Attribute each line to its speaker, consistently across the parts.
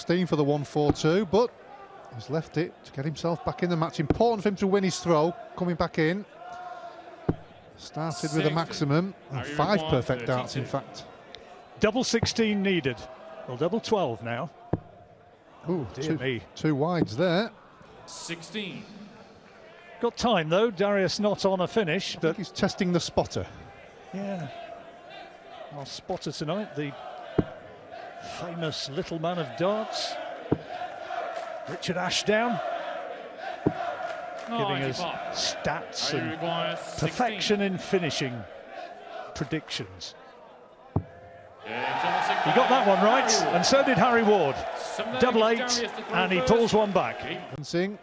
Speaker 1: 16 for the 1-4-2, but he's left it to get himself back in the match. Important for him to win his throw, coming back in. Started with a maximum, and 5 perfect darts in fact.
Speaker 2: Double 16 needed. Well, double 12 now.
Speaker 1: Ooh,
Speaker 2: dear me.
Speaker 1: Two wides there.
Speaker 3: 16.
Speaker 2: Got time though, Darius not on a finish, but
Speaker 1: he's testing the spotter.
Speaker 2: Yeah. Our spotter tonight, the famous little man of darts, Richard Ashdown, giving us stats and perfection in finishing predictions. He got that one right, and so did Harry Ward. Double 8, and he pulls one back.
Speaker 1: Sing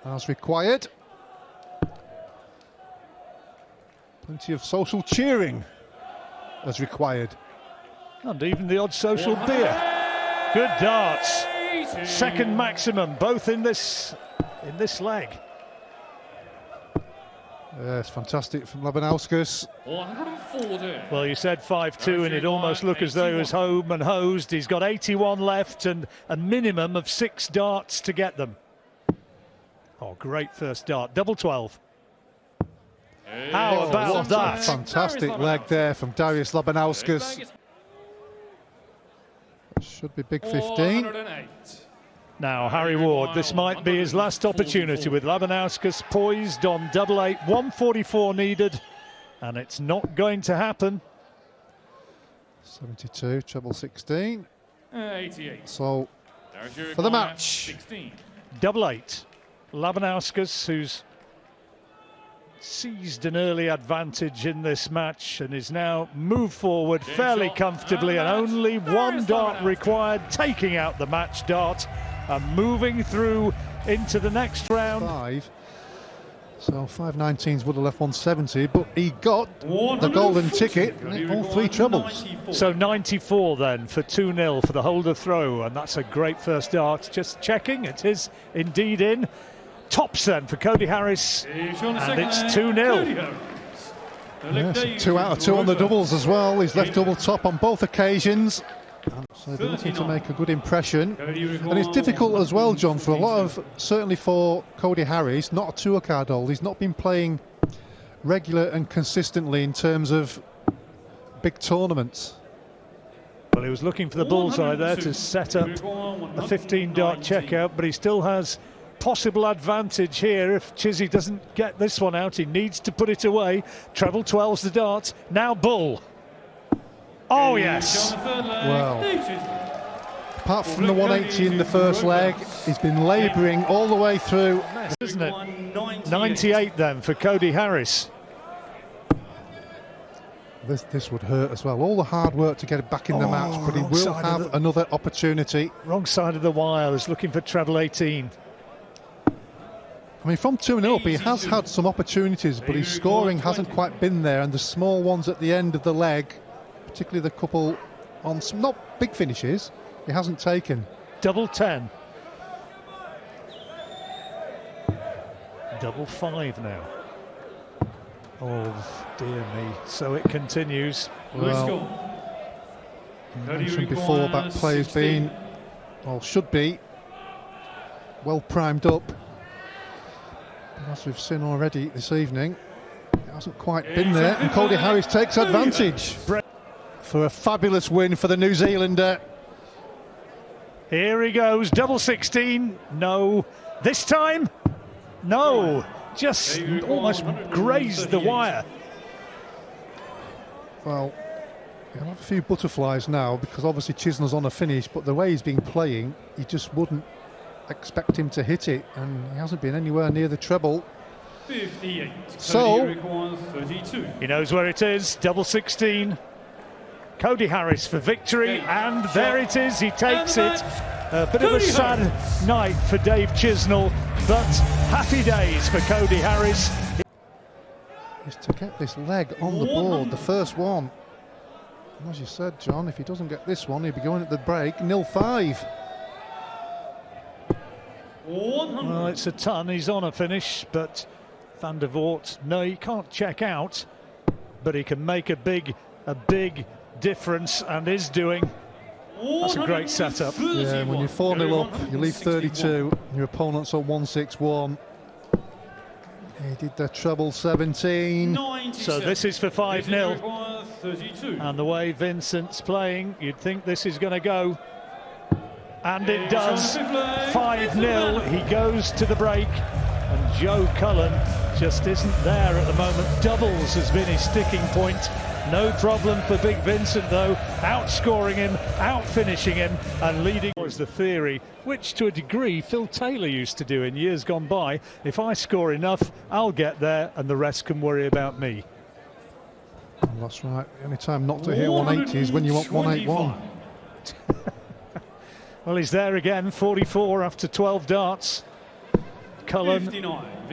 Speaker 1: as required. Plenty of social cheering as required.
Speaker 2: And even the odd social beer. Good darts. Second maximum, both in this leg.
Speaker 1: Yes, fantastic from Labanauskas.
Speaker 3: 140.
Speaker 2: Well, you said 5-2, and it almost looked as though he was home and hosed. He's got 81 left and a minimum of 6 darts to get them. Oh, great first dart. Double 12. How about that?
Speaker 1: Fantastic leg there from Darius Labanauskas. Should be big 15.
Speaker 2: Now, Harry Ward, this might be his last opportunity with Labanauskas poised on double 8, 144 needed, and it's not going to happen.
Speaker 1: 72, treble 16.
Speaker 3: 88.
Speaker 1: So, for the match.
Speaker 3: 16.
Speaker 2: Double 8. Labanauskas, who's seized an early advantage in this match and is now moved forward fairly comfortably, and only 1 dart required, taking out the match dart and moving through into the next round.
Speaker 1: 5. So 519s would have left 170, but he got the golden ticket, all 3 trebles.
Speaker 2: So 94 then for 2-0 for the holder throw, and that's a great first dart. Just checking, it is indeed in. Tops then for Cody Harris, and it's 2-0.
Speaker 1: Yes, 2 out of 2 on the doubles as well. He's left double top on both occasions. So they're looking to make a good impression. And it's difficult as well, John, for a lot of, certainly for Cody Harris, not a tour card holder. He's not been playing regular and consistently in terms of big tournaments.
Speaker 2: Well, he was looking for the bullseye there to set up a 15-dart checkout, but he still has possible advantage here if Chizzy doesn't get this one out. He needs to put it away. Treble 12's the dart. Now bull. Oh, yes.
Speaker 1: Well, apart from the 180 in the first leg, he's been labouring all the way through.
Speaker 2: Isn't it? 98 then for Cody Harris.
Speaker 1: This would hurt as well. All the hard work to get it back in the match, but he will have another opportunity.
Speaker 2: Wrong side of the wire, is looking for treble 18.
Speaker 1: I mean, from 2-0 up, he has had some opportunities, but his scoring hasn't quite been there, and the small ones at the end of the leg, particularly the couple on some not big finishes, he hasn't taken.
Speaker 2: Double 10. Double 5 now. Oh, dear me. So it continues.
Speaker 1: Well, I mentioned before about players being, or should be, well primed up. But as we've seen already this evening, it hasn't quite been there, and Cody Harris takes advantage for a fabulous win for the New Zealander.
Speaker 2: Here he goes, double 16. No. This time? No. Just almost grazed the wire.
Speaker 1: Well, he'll have a few butterflies now because obviously Chisnell's on a finish, but the way he's been playing, you just wouldn't expect him to hit it, and he hasn't been anywhere near the treble.
Speaker 3: 58.
Speaker 1: So
Speaker 2: he knows where it is. Double 16. Cody Harris for victory, and there it is. He takes it. A bit of a sad night for Dave Chisnell, but happy days for Cody Harris.
Speaker 1: Is to get this leg on the board, the first one. And as you said, John, if he doesn't get this one, he'll be going at the break 0-5.
Speaker 3: Well,
Speaker 2: it's a ton. He's on a finish, but Van der Voort, no, he can't check out, but he can make a big difference, and is doing. That's a great setup.
Speaker 1: Yeah, when you're 4-0 up, you leave 32, your opponent's on 161. He did the treble 17.
Speaker 2: So this is for 5-0. And the way Vincent's playing, you'd think this is going to go. And it does. 5-0. He goes to the break. And Joe Cullen just isn't there at the moment. Doubles has been his sticking point. No problem for Big Vincent, though. Outscoring him, out-finishing him, and leading was the theory, which to a degree Phil Taylor used to do in years gone by. If I score enough, I'll get there, and the rest can worry about me.
Speaker 1: Oh, that's right. The only time not to hit 180 is when you want 181.
Speaker 2: Well, he's there again, 44 after 12 darts. Cullen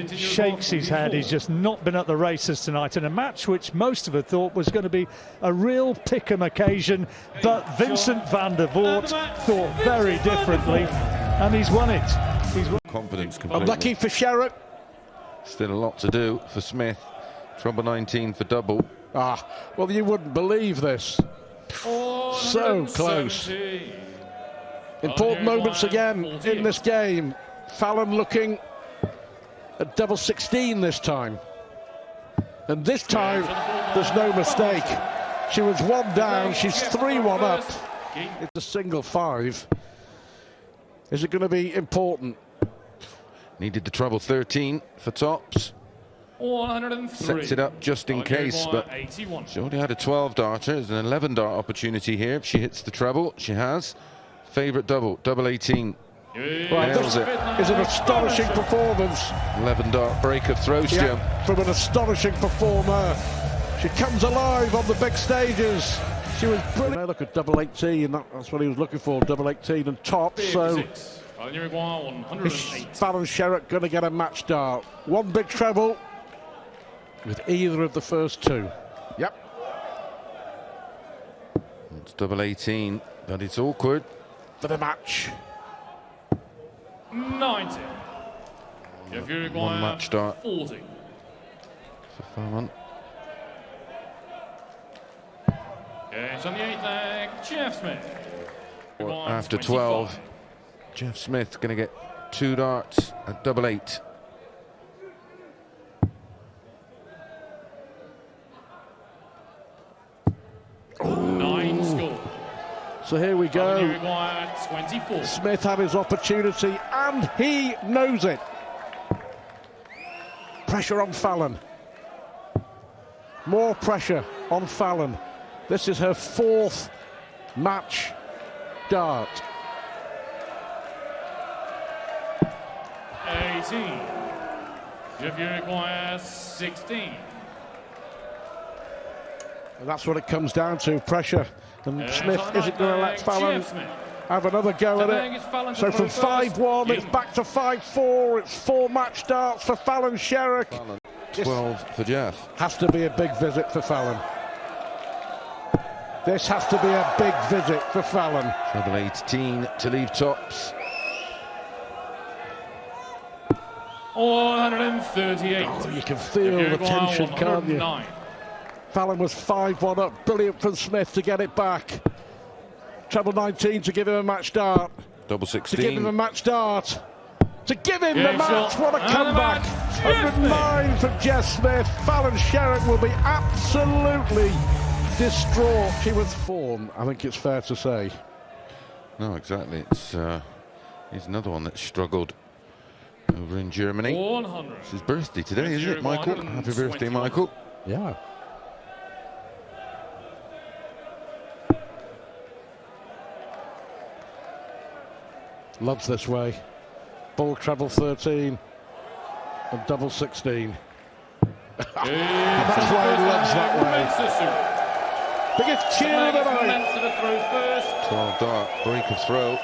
Speaker 2: shakes his head. He's just not been at the races tonight in a match which most of us thought was going to be a real pick-em occasion, but Vincent van der Voort thought very differently, and he's won it. He's won.
Speaker 4: Confidence completely.
Speaker 5: Unlucky for Sherritt.
Speaker 4: Still a lot to do for Smith. Trouble 19 for double.
Speaker 5: Ah, well, you wouldn't believe this. So close. Important moments again in this game. Fallon looking at double 16 this time. And this time, there's no mistake. She was 1 down, she's 3-1 up. It's a single 5. Is it going to be important?
Speaker 4: Needed the treble 13 for tops.
Speaker 3: 103.
Speaker 4: Sets it up just in case, but she already had a 12 darter. There's an 11 dart opportunity here. If she hits the treble, she has. Favourite double, double 18.
Speaker 5: Well, this is an astonishing performance.
Speaker 4: 11 dart break of throw jump.
Speaker 5: From an astonishing performer. She comes alive on the big stages. She was brilliant. Now look at double 18, that's what he was looking for, double 18 and top. So is Fallon Sherritt going to get a match dart? One big treble with either of the first 2. Yep.
Speaker 4: It's double 18, but it's awkward.
Speaker 5: For the match.
Speaker 3: 90. If you require
Speaker 4: One match dart
Speaker 3: 40.
Speaker 4: for Fallon.
Speaker 3: Yes, on the 8th leg, Jeff Smith.
Speaker 4: After 12, Jeff Smith going to get 2 darts at double 8.
Speaker 3: Nine score.
Speaker 5: So here we go.
Speaker 3: You require 24.
Speaker 5: Smith had his opportunity and he knows it. Pressure on Fallon. More pressure on Fallon. This is her 4th match dart.
Speaker 3: 18. If you require 16.
Speaker 5: And that's what it comes down to, pressure. And Smith isn't going to let Fallon have another go at it. So from 5-1, it's back to 5-4. It's 4 match darts for Fallon Sherritt.
Speaker 4: 12 for Jeff.
Speaker 5: Has to be a big visit for Fallon. This has to be a big visit for Fallon.
Speaker 4: Treble 18 to leave tops.
Speaker 3: 138.
Speaker 5: Oh, you can feel the tension, can't you? Fallon was 5-1 up. Brilliant from Smith to get it back. Treble 19 to give him a match dart.
Speaker 4: Double 16.
Speaker 5: To give him a match dart. To give him the match. What a comeback. 109 from Jeff Smith. Fallon Sherritt will be absolutely distraught. She was form, I think it's fair to say.
Speaker 4: No, exactly. It's he's another one that struggled over in Germany.
Speaker 3: 100.
Speaker 4: It's his birthday today, isn't it, Michael? Happy birthday, Michael.
Speaker 5: Yeah. Loves this way. Ball treble 13 and double 16. That's why he loves that way. Biggest cheer of the night.
Speaker 4: 12 dart break of throw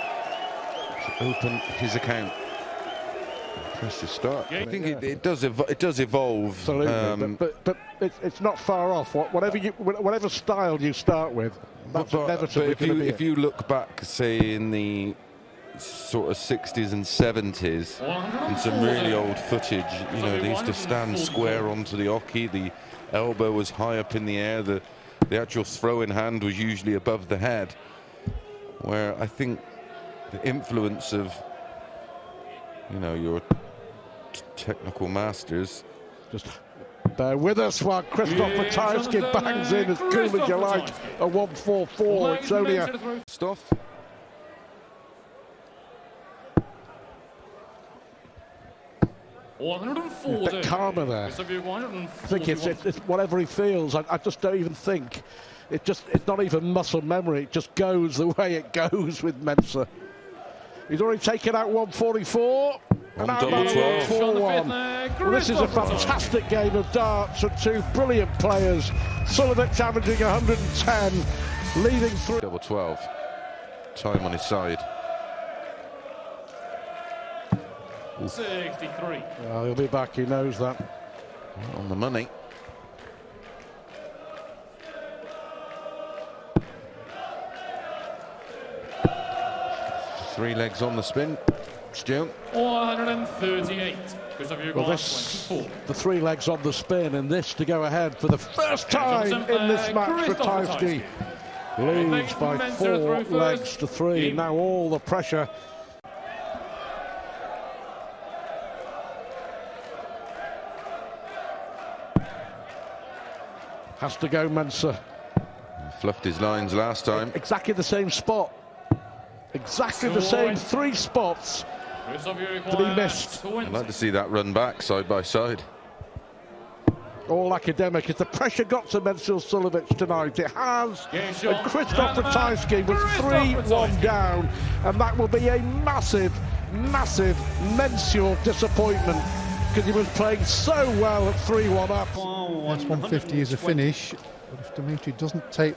Speaker 4: to open his account. Press to start. I think it does evolve.
Speaker 5: Absolutely, but it's not far off. Whatever style you start with, that's inevitably going to be
Speaker 4: if you look back, say in the sort of 60s and 70s, and some really old footage, you know, they used to stand square onto the oche, the elbow was high up in the air, the actual throw in hand was usually above the head. where I think the influence of, you know, your technical masters.
Speaker 5: Just bear with us while Christoph Ratajski bangs in as cool as you like. A 144. It's only a
Speaker 4: Stuff.
Speaker 5: bit calmer there. I think it's whatever he feels. I just don't even think. It's not even muscle memory. It just goes the way it goes with Mensah. He's already taken out 144. And now
Speaker 4: double 12.
Speaker 5: 141. Well, this is a fantastic game of darts and two brilliant players. Suljovic averaging 110, leading through.
Speaker 4: Double 12. Time on his side.
Speaker 3: 63.
Speaker 5: Well, he'll be back, he knows that.
Speaker 4: On the money. Three legs on the spin. Stu.
Speaker 3: 138.
Speaker 5: Well, the three legs on the spin, and this to go ahead for the first time in this match. Ratajski leads by 4 legs to 3. Now all the pressure. Has to go Mensah.
Speaker 4: Fluffed his lines last time.
Speaker 5: Exactly the same spot. Exactly the same 3 spots that he missed.
Speaker 4: I'd like to see that run back side by side.
Speaker 5: All academic. As the pressure got to Mensah Suljovic tonight, it has. And Christoph Ratajski was 3-1 down, and that will be a massive, massive Mensah disappointment because he was playing so well at 3-1 up.
Speaker 1: Yes, 150 is a finish, but if Dimitri doesn't take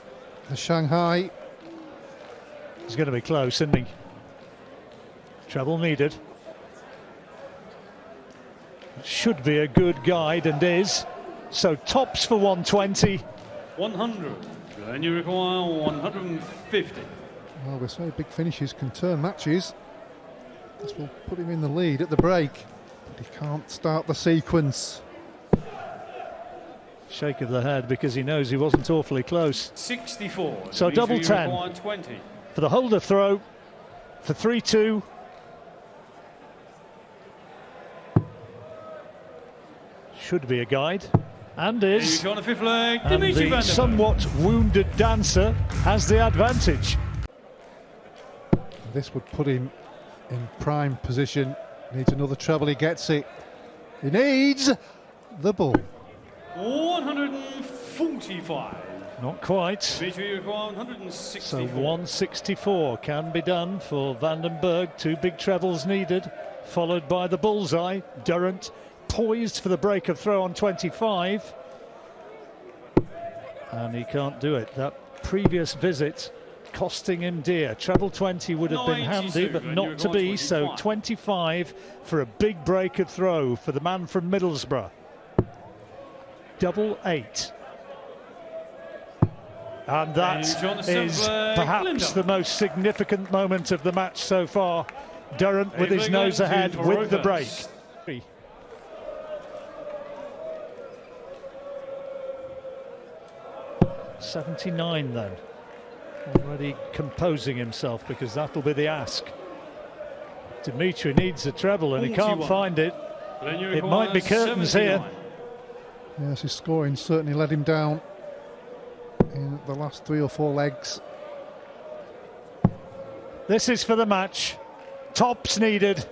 Speaker 1: the Shanghai,
Speaker 2: He's going to be close, isn't he? Treble needed. Should be a good guide, and is. So tops for 120.
Speaker 3: 100. And you require 150.
Speaker 1: well, we say big finishes can turn matches. This will put him in the lead at the break, but he can't start the sequence.
Speaker 2: Shake of the head because he knows he wasn't awfully close.
Speaker 3: 64.
Speaker 2: So double 10
Speaker 3: 20.
Speaker 2: for the holder throw for 3-2. Should be a guide, and is.
Speaker 3: On the 5th leg,
Speaker 2: And
Speaker 3: Dimitri
Speaker 2: the somewhat wounded dancer has the advantage.
Speaker 1: This would put him in prime position. Needs another treble, he gets it. He needs the bull.
Speaker 3: 145.
Speaker 2: Not quite.
Speaker 3: Dimitri require 164.
Speaker 2: So 164 can be done for Vandenberg. 2 big trebles needed, followed by the bullseye. Durrant poised for the break of throw on 25. And he can't do it. That previous visit costing him dear. Treble 20 would have been handy, but not to be. So 25 for a big break of throw for the man from Middlesbrough. Double 8. And that is perhaps the most significant moment of the match so far. Durrant with his nose ahead with the break. 79 then. Already composing himself because that'll be the ask. Dimitri needs a treble and he can't find it. It might be curtains here.
Speaker 1: Yes, his scoring certainly let him down in the last 3 or 4 legs.
Speaker 2: This is for the match. Tops needed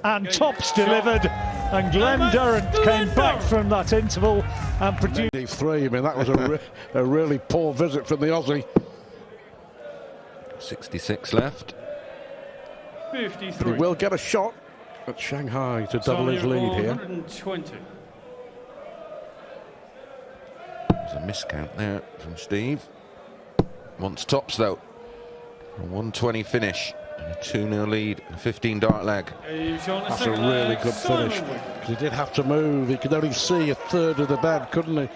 Speaker 2: and tops delivered, and Glenn Durrant came back from that interval and produced
Speaker 5: 3. I mean, that was a really poor visit from the Aussie.
Speaker 4: 66 left.
Speaker 3: 53.
Speaker 5: But he will get a shot at Shanghai to double his lead here.
Speaker 3: 120.
Speaker 4: There's a miscount there from Steve. Wants tops though. A 120 finish and a 2-0 lead and a 15 dart leg.
Speaker 5: That's a really good finish. Because he did have to move. He could only see a third of the bed, couldn't he?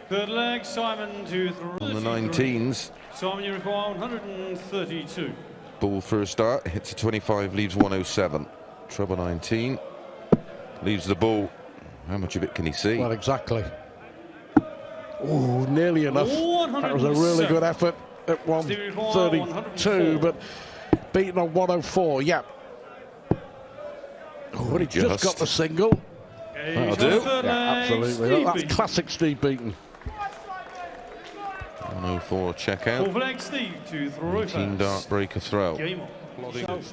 Speaker 3: Third leg, Simon to
Speaker 4: On the 19s.
Speaker 3: Simon, you require 132.
Speaker 4: Ball first dart, hits a 25, leaves 107. Treble 19. Leaves the ball. How much of it can he see?
Speaker 5: Well, exactly. Oh, nearly enough. That was a really good effort. at 132, but beaten on 104. Yeah. Oh, he just got the single.
Speaker 4: That'll do.
Speaker 5: Yeah, absolutely. That's classic Steve Beaton.
Speaker 4: 104 checkout. 18-dart breaker throw.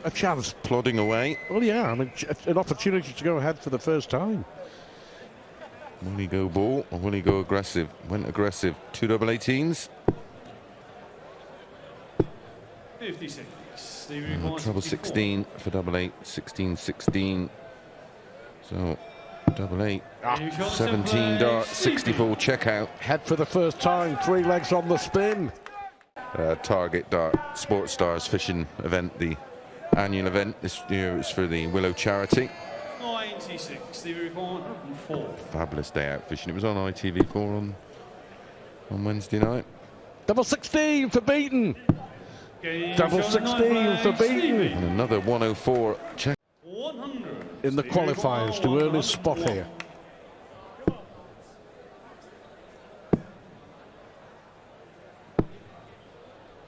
Speaker 5: A chance.
Speaker 4: Plodding away.
Speaker 5: Well, yeah, I mean, an opportunity to go ahead for the first time.
Speaker 4: Will he go ball or will he go aggressive? Went aggressive. 2 double 18s.
Speaker 3: 56.
Speaker 4: Treble 16 for double 8. 16-16. So double 8. 17-dart 64 checkout.
Speaker 5: Head for the first time. 3 legs on the spin.
Speaker 4: Target Dart Sports Stars fishing event, the annual event this year is for the Willow charity.
Speaker 3: 96, 104.
Speaker 4: Fabulous day out fishing. It was on ITV4 on Wednesday night.
Speaker 5: Double 16 for Beaton. Double 16 for Beaton.
Speaker 4: And another 104 check.
Speaker 3: 100.
Speaker 5: In the qualifiers to earn his spot here.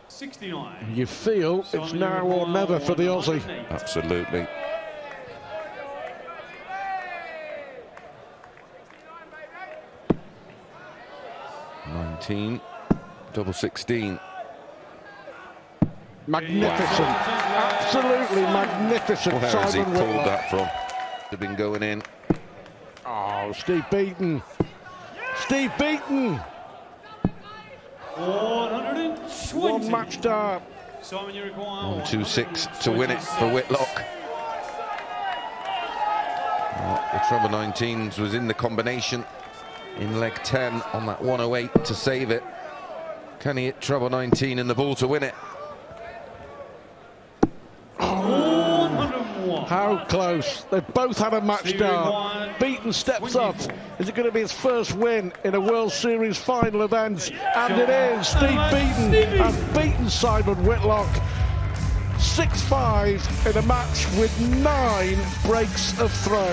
Speaker 3: 69.
Speaker 5: You feel it's now or never for the Aussie.
Speaker 4: Absolutely. Double 16.
Speaker 5: Magnificent.
Speaker 4: Wow.
Speaker 5: Absolutely magnificent.
Speaker 4: Where has he
Speaker 5: Simon
Speaker 4: pulled
Speaker 5: Whitlock.
Speaker 4: that from? They've been going in.
Speaker 5: Oh, Steve Beaton. Steve Beaton.
Speaker 3: 120.
Speaker 5: One match dart.
Speaker 3: Simon, you require
Speaker 4: 126 to win it for Whitlock. Well, the treble 19s was in the combination in leg 10 on that 108 to save it. Can he hit treble 19 in the ball to win it?
Speaker 5: How close. They've both had a match dart. Beaton steps up. Is it going to be his first win in a World Series final event? And it is. Steve Beaton has beaten Simon Whitlock 6-5 in a match with 9 breaks of throw.